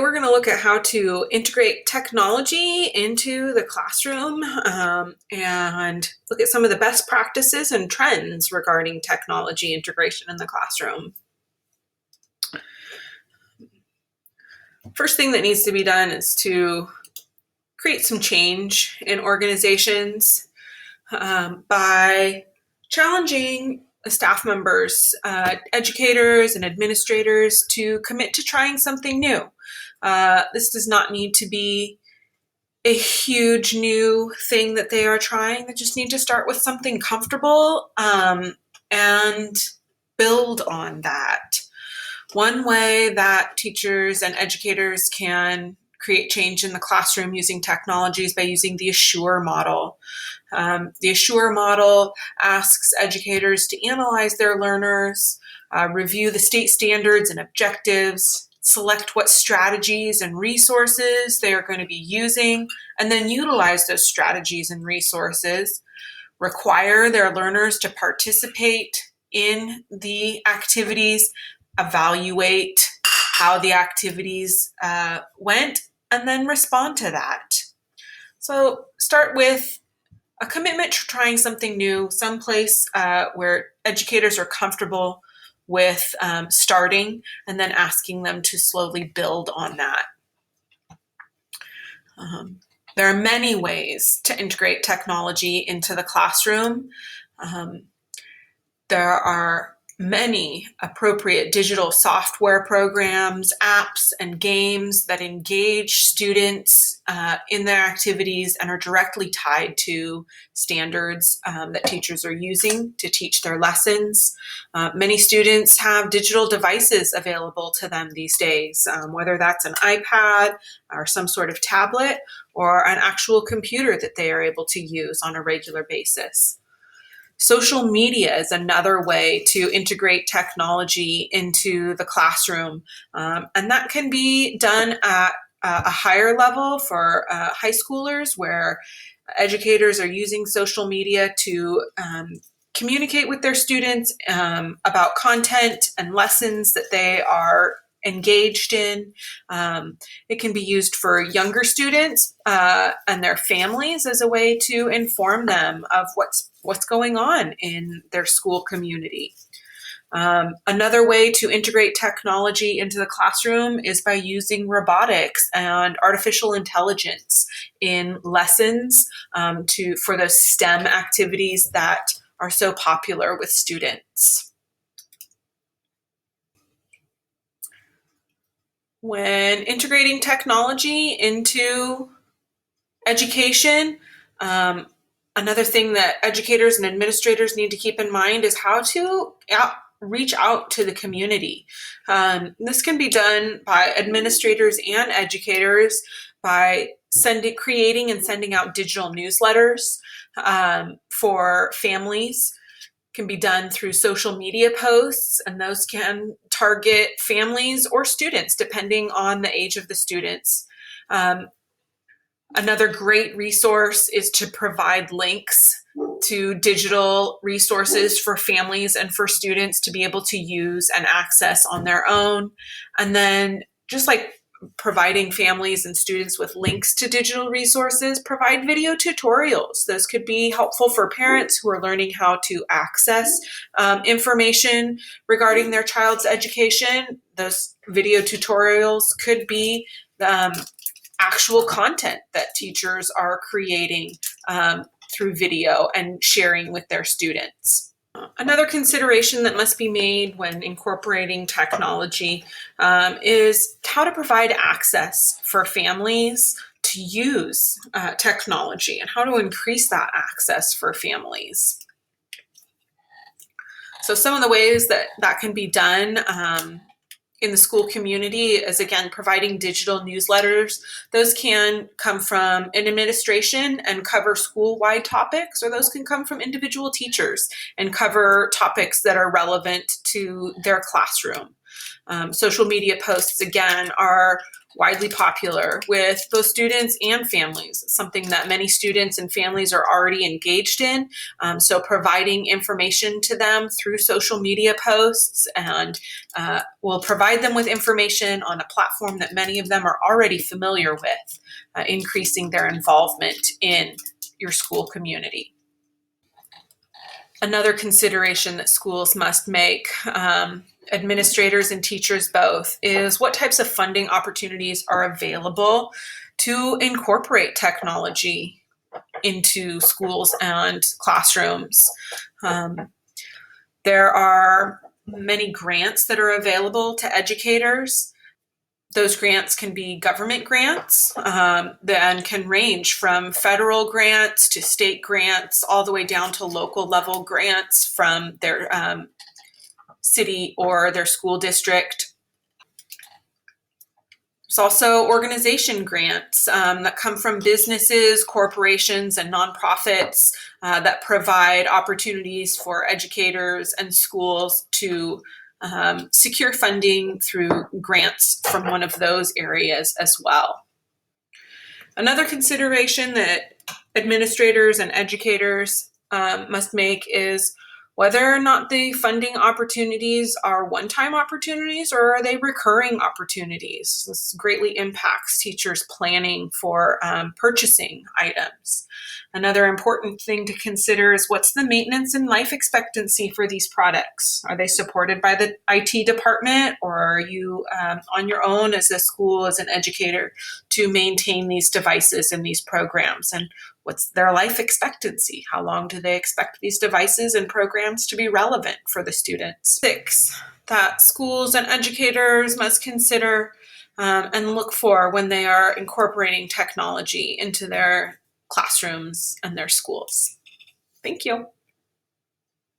we're going to look at how to integrate technology into the classroom and look at some of the best practices and trends regarding technology integration in the classroom. First thing that needs to be done is to create some change in organizations by challenging staff members, educators, and administrators to commit to trying something new. This does not need to be a huge new thing that they are trying. They just need to start with something comfortable and build on that. One way that teachers and educators can create change in the classroom using technology is by using the Assure model. The Assure model asks educators to analyze their learners, review the state standards and objectives, select what strategies and resources they are going to be using, and then utilize those strategies and resources, require their learners to participate in the activities, evaluate how the activities went, and then respond to that. So start with a commitment to trying something new, someplace where educators are comfortable with starting, and then asking them to slowly build on that. There are many ways to integrate technology into the classroom. There are many appropriate digital software programs, apps, and games that engage students in their activities and are directly tied to standards that teachers are using to teach their lessons. Many students have digital devices available to them these days, whether that's an iPad or some sort of tablet or an actual computer that they are able to use on a regular basis. Social media is another way to integrate technology into the classroom, and that can be done at a higher level for high schoolers, where educators are using social media to communicate with their students about content and lessons that they are engaged in. It can be used for younger students and their families as a way to inform them of what's going on in their school community. Another way to integrate technology into the classroom is by using robotics and artificial intelligence in lessons for those STEM activities that are so popular with students. When integrating technology into education, another thing that educators and administrators need to keep in mind is how to reach out to the community. This can be done by administrators and educators by creating and sending out digital newsletters for families. Can be done through social media posts, and those can target families or students depending on the age of the students. Another great resource is to provide links to digital resources for families and for students to be able to use and access on their own. And then, just like providing families and students with links to digital resources, provide video tutorials. Those could be helpful for parents who are learning how to access information regarding their child's education. Those video tutorials could be actual content that teachers are creating through video and sharing with their students. Another consideration that must be made when incorporating technology is how to provide access for families to use technology and how to increase that access for families. So some of the ways that can be done in the school community is, again, providing digital newsletters. Those can come from an administration and cover school-wide topics, or those can come from individual teachers and cover topics that are relevant to their classroom. Social media posts, again, are widely popular with both students and families, something that many students and families are already engaged in. So providing information to them through social media posts and will provide them with information on a platform that many of them are already familiar with, increasing their involvement in your school community. Another consideration that schools must make, administrators and teachers both, is what types of funding opportunities are available to incorporate technology into schools and classrooms. There are many grants that are available to educators. Those grants can be government grants, that can range from federal grants to state grants, all the way down to local level grants from their city or their school district. There's also organization grants that come from businesses, corporations, and nonprofits that provide opportunities for educators and schools to secure funding through grants from one of those areas as well. Another consideration that administrators and educators must make is whether or not the funding opportunities are one-time opportunities or are they recurring opportunities. This greatly impacts teachers' planning for purchasing items. Another important thing to consider is what's the maintenance and life expectancy for these products? Are they supported by the IT department, or are you on your own as a school, as an educator, to maintain these devices and these programs? And what's their life expectancy? How long do they expect these devices and programs to be relevant for the students? 6, that schools and educators must consider and look for when they are incorporating technology into their classrooms and their schools. Thank you.